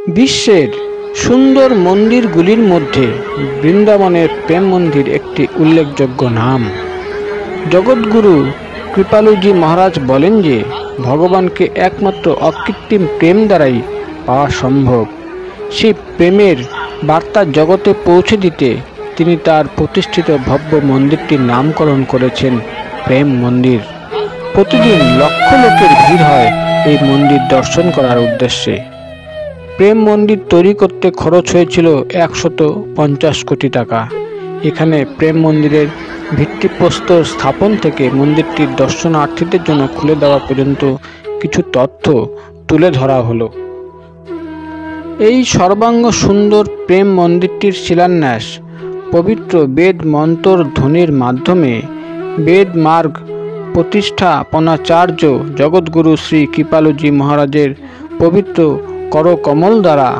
বিশ্বের সুন্দর মন্দিরগুলির মধ্যে বৃন্দাবনের প্রেম মন্দির একটি উল্লেখযোগ্য নাম। জগৎগুরু কৃপালুজি মহারাজ বলেন যে ভগবানকে একমাত্র অকৃত্রিম প্রেম দ্বারাই পাওয়া সম্ভব। সেই প্রেমের বার্তা জগতে পৌঁছে দিতে তিনি তার প্রতিষ্ঠিত ভব্য মন্দিরটির নামকরণ করেছেন প্রেম মন্দির। প্রতিদিন লক্ষ লোকের ভিড় হয় এই মন্দির দর্শন করার উদ্দেশ্যে। প্রেম মন্দির তৈরি করতে খরচ হয়েছিল 150 কোটি টাকা। এখানে প্রেম মন্দিরের ভিত্তিপ্রস্তর স্থাপন থেকে মন্দিরটির দর্শনার্থীদের জন্য খুলে দেওয়া পর্যন্ত কিছু তথ্য তুলে ধরা হলো। এই সর্বাঙ্গ সুন্দর প্রেম মন্দিরটির শিলান্যাস পবিত্র বেদ মন্ত্র ধ্বনির মাধ্যমে বেদ মার্গ প্রতিষ্ঠাপনাচার্য জগৎগুরু শ্রী কৃপালুজি মহারাজের পবিত্র করকমল দ্বারা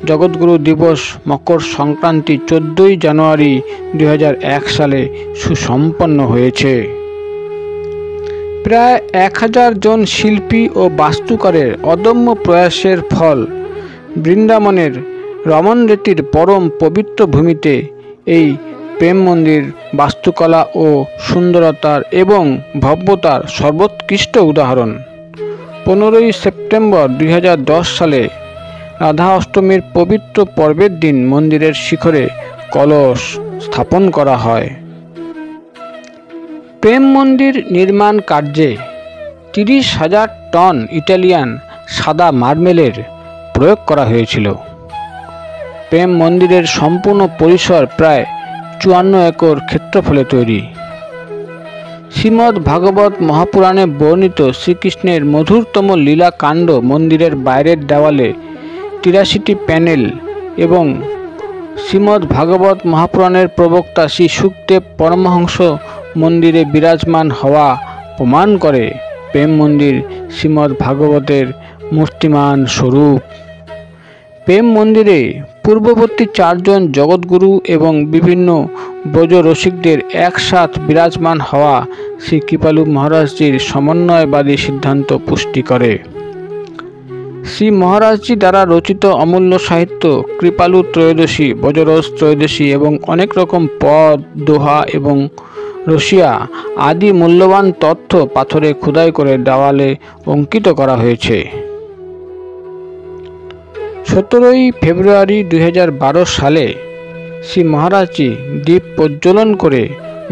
জগৎগুরু দিবস মকর সংক্রান্তি 14ই জানুয়ারি 2001 সালে সুসম্পন্ন হয়েছে। প্রায় 1000 জন শিল্পী ও বাস্তুকারের অদম্য প্রয়াসের ফল বৃন্দাবনের রমন রেতির পরম পবিত্র ভূমিতে এই প্রেম মন্দির বাস্তুকলা ও সুন্দরতার এবং ভব্যতার সর্বোৎকৃষ্ট উদাহরণ। 15ই সেপ্টেম্বর 2010 সালে রাধা অষ্টমীর পবিত্র পর্বের দিন মন্দিরের শিখরে কলস স্থাপন করা হয়। প্রেম মন্দির নির্মাণ কার্যে 30,000 টন ইটালিয়ান সাদা মার্বেলের প্রয়োগ করা হয়েছিল। প্রেম মন্দিরের সম্পূর্ণ পরিসর প্রায় 54 একর ক্ষেত্রফলে তৈরি। শ্রীমদ্ ভাগবত মহাপুরাণে বর্ণিত শ্রীকৃষ্ণের মধুরতম লীলা কাণ্ড মন্দিরের বাইরের দেওয়ালে 83টি প্যানেল এবং শ্রীমদ্ ভাগবত মহাপুরাণের প্রবক্তা শ্রী শুকদেব পরমহংস মন্দিরে বিরাজমান হওয়া প্রমাণ করে প্রেম মন্দির শ্রীমদ্ ভাগবতের মূর্তিমান স্বরূপ। প্রেম মন্দিরে পূর্ববর্তী 4 জন জগৎগুরু এবং বিভিন্ন ব্রজ রসিকদের একসাথ বিরাজমান হওয়া শ্রী কৃপালু মহারাজজির সমন্বয়বাদী সিদ্ধান্ত পুষ্টি করে। শ্রী মহারাজজি দ্বারা রচিত অমূল্য সাহিত্য কৃপালু ত্রয়োদশী, ব্রজরস ত্রয়োদশী এবং অনেক রকম পদ, দোহা এবং রসিয়া আদি মূল্যবান তথ্য পাথরে খোদাই করে দেওয়ালে অঙ্কিত করা হয়েছে। 17ই ফেব্রুয়ারি 2012 সালে শ্রী মহারাজজি দীপ প্রজ্বলন করে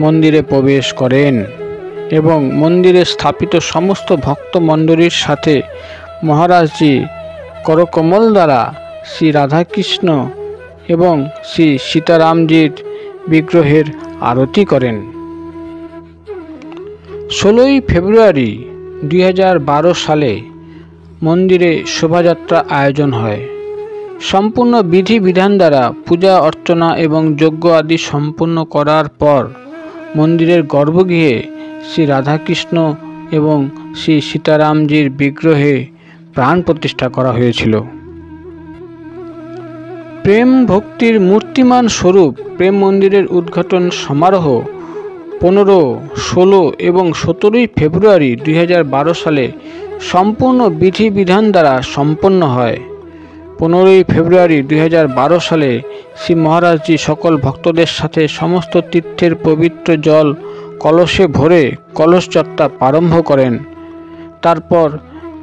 মন্দিরে প্রবেশ করেন এবং মন্দিরে স্থাপিত সমস্ত ভক্তমণ্ডলীর সাথে মহারাজজি করকমল দ্বারা শ্রী রাধাকৃষ্ণ এবং শ্রী সীতারামজির বিগ্রহের আরতি করেন। 16ই ফেব্রুয়ারি 2012 সালে মন্দিরে শোভাযাত্রা আয়োজন হয়। সম্পূর্ণ বিধি বিধান দ্বারা পূজা অর্চনা এবং যজ্ঞ আদি সম্পূর্ণ করার পর মন্দিরের গর্ভগৃহে শ্রী রাধাকৃষ্ণ এবং শ্রী সীতারামজির বিগ্রহে প্রাণ প্রতিষ্ঠা করা হয়েছিল। প্রেম ভক্তির মূর্তিমান স্বরূপ প্রেম মন্দিরের উদ্ঘাটন সমারোহ 15, 16 এবং 17ই ফেব্রুয়ারি 2012 সালে সম্পূর্ণ বিধি বিধান দ্বারা সম্পন্ন হয়। 15ই ফেব্রুয়ারি 2012 সালে শ্রী মহারাজজি সকল ভক্তদের সাথে সমস্ত তীর্থের পবিত্র জল কলসে ভরে কলস যাত্রা প্রারম্ভ করেন। তারপর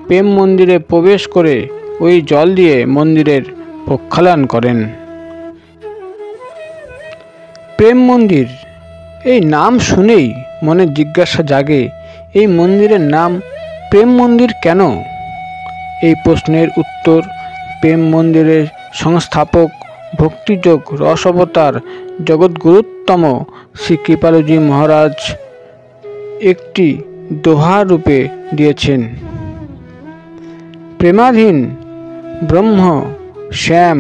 প্রেম মন্দিরে প্রবেশ করে ওই জল দিয়ে মন্দিরের প্রক্ষালন করেন। প্রেম মন্দির এই নাম শুনেই মনে জিজ্ঞাসা জাগে, এই মন্দিরের নাম প্রেম মন্দির কেন? এই প্রশ্নের উত্তর প্রেম মন্দিরের সংস্থাপক ভক্তিযোগ রস অবতার জগৎগুরুত্তম শ্রী কৃপালুজি মহারাজ একটি দোহা রূপে দিয়েছেন। प्रेमाधीन ब्रह्म श्याम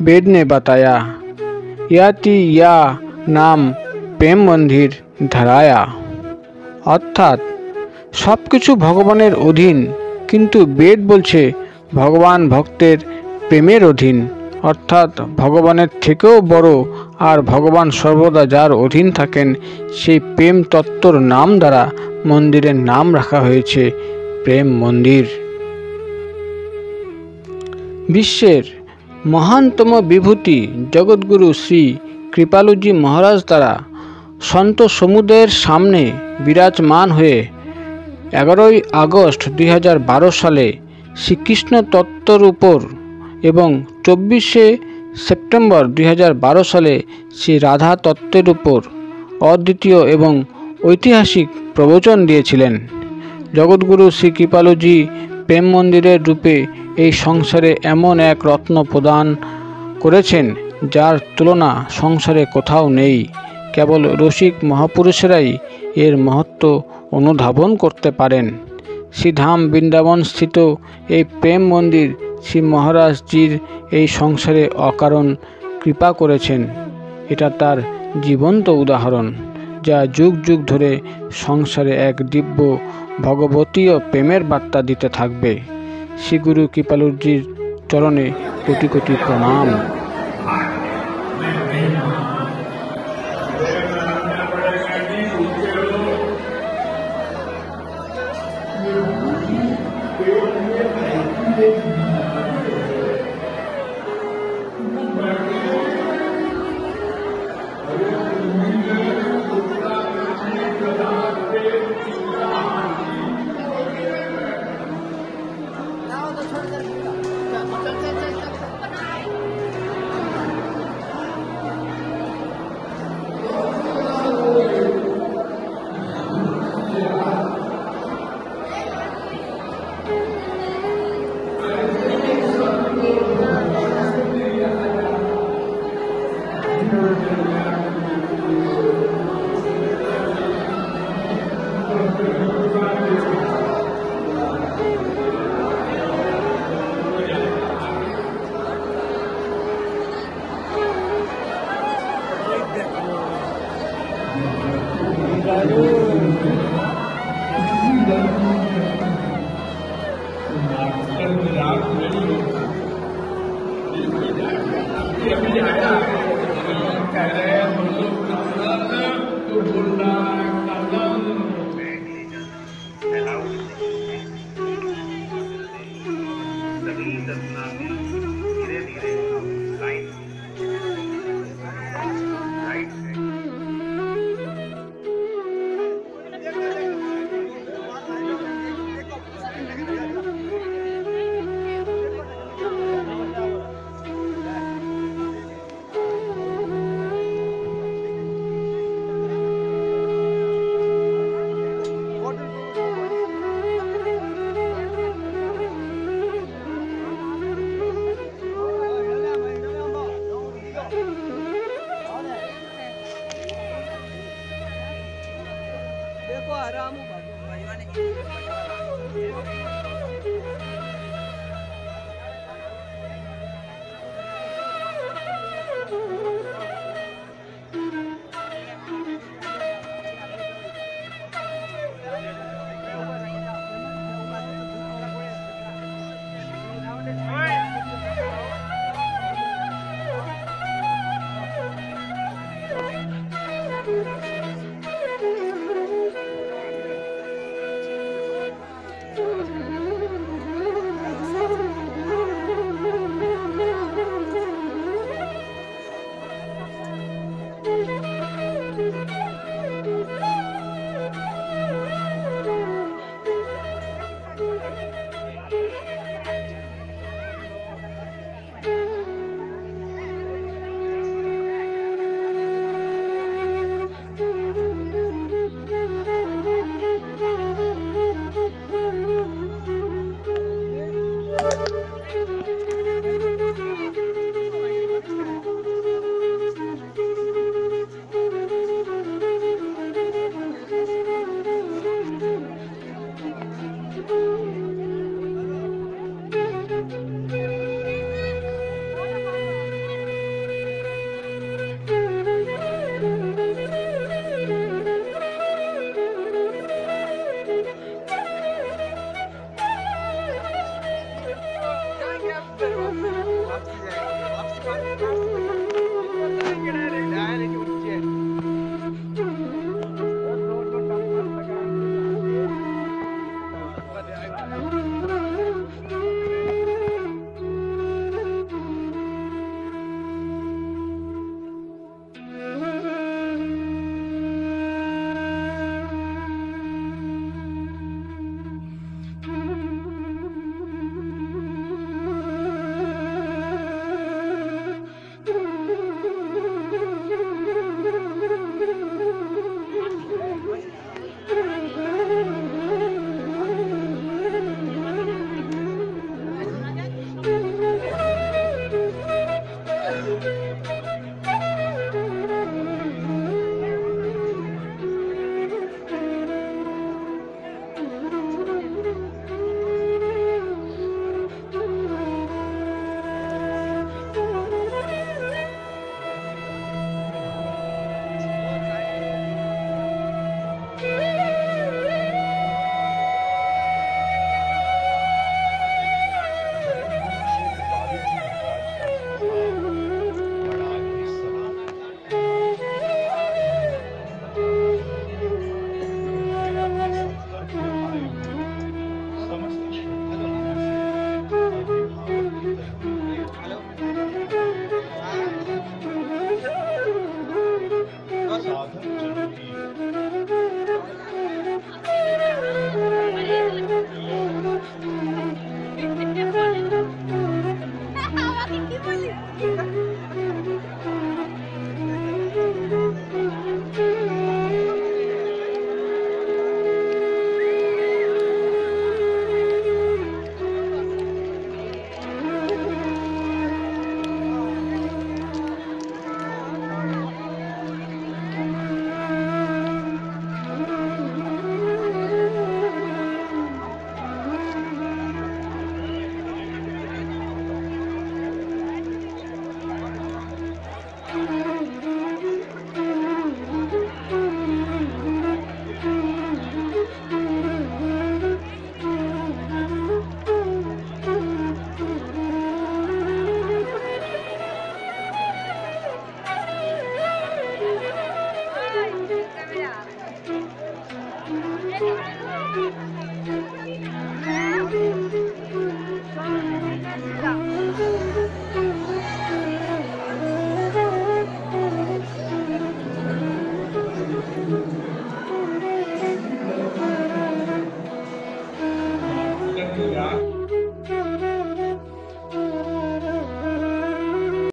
वेद ने बताया, याति या नाम प्रेम मंदिर धराया। अर्थात सबकिछु भगवानेर अधीन, किन्तु वेद बोलछे भगवान भक्तेर प्रेमेर अधीन। अर्थात भगवानेर थेकेও बड़ो और भगवान सर्वदा जार अधीन थाकेन सेई प्रेम तत्त्वर नाम द्वारा मंदिरेर नाम रखा हयेछे प्रेम मंदिर। विश्वेर মহানতম বিভূতি জগৎগুরু শ্রী কৃপালুজি মহারাজ দ্বারা সন্ত সমুদায়ের সামনে বিরাজমান হয়ে 11ই আগস্ট 2012 সালে শ্রীকৃষ্ণ তত্ত্বর উপর এবং 24শে সেপ্টেম্বর 2012 সালে শ্রী রাধা তত্ত্বের উপর অদ্বিতীয় এবং ঐতিহাসিক প্রবচন দিয়েছিলেন। জগৎগুরু শ্রী কৃপালুজি প্রেম মন্দিরের রূপে এই সংসারে এমন এক রত্ন প্রদান করেছেন যার তুলনা সংসারে কোথাও নেই। কেবল রসিক মহাপুরুষেরাই এর মহত্ব অনুধাবন করতে পারেন। শ্রীধাম বৃন্দাবন স্থিত এই প্রেম মন্দির শ্রী মহারাজজির এই সংসারে অকারণ কৃপা করেছেন। এটা তার জীবন্ত উদাহরণ, যা যুগ যুগ ধরে সংসারে এক দিব্য ভগবতীয় প্রেমের বার্তা দিতে থাকবে। শ্রী গুরু কৃপালুজির চরণে কোটি কোটি প্রণাম।